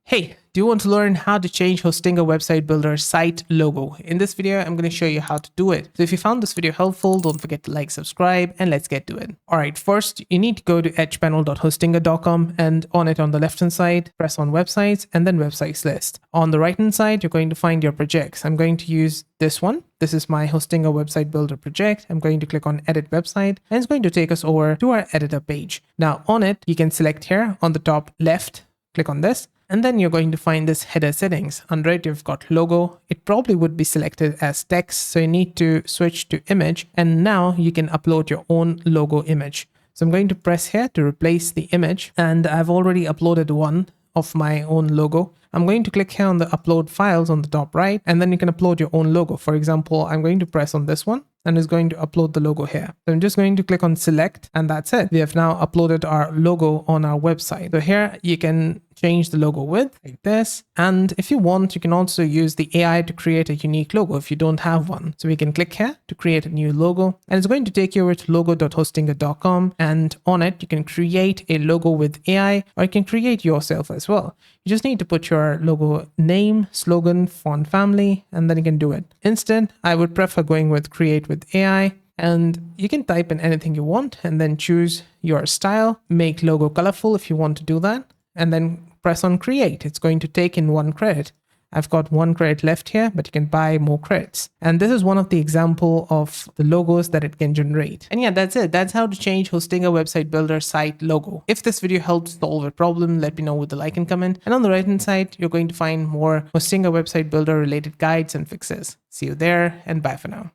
Hey, do you want to learn how to change Hostinga website builder site logo? In this video, I'm going to show you how to do it. So if you found this video helpful, don't forget to like, subscribe, and let's get to it. All right, first, you need to go to edgepanel.hostinga.com, and on it on the left-hand side, press on websites and then websites list. On the right-hand side, you're going to find your projects. I'm going to use this one. This is my Hostinga website builder project. I'm going to click on edit website, and it's going to take us over to our editor page. Now on it, you can select here on the top left, click on this. And then you're going to find this header settings. Under it, you've got logo. It probably would be selected as text. So you need to switch to image. And now you can upload your own logo image. So I'm going to press here to replace the image. And I've already uploaded one of my own logo. I'm going to click here on the upload files on the top right, and then you can upload your own logo. For example, I'm going to press on this one and it's going to upload the logo here. So I'm just going to click on select, and that's it. We have now uploaded our logo on our website. So here you can change the logo width like this. And if you want, you can also use the AI to create a unique logo if you don't have one. So we can click here to create a new logo, and it's going to take you over to logo.hostinga.com. And on it, you can create a logo with AI, or you can create yourself as well. You just need to put your logo name, slogan, font family, and then you can do it. Instead, I would prefer going with create with AI. And you can type in anything you want and then choose your style, make logo colorful if you want to do that, and then press on create. It's going to take in 1 credit. I've got 1 credit left here, but you can buy more credits. And this is one of the example of the logos that it can generate. And yeah, that's it. That's how to change Hostinga website builder site logo. If this video helped solve a problem, let me know with a like and comment. And on the right hand side, you're going to find more Hostinga website builder related guides and fixes. See you there, and bye for now.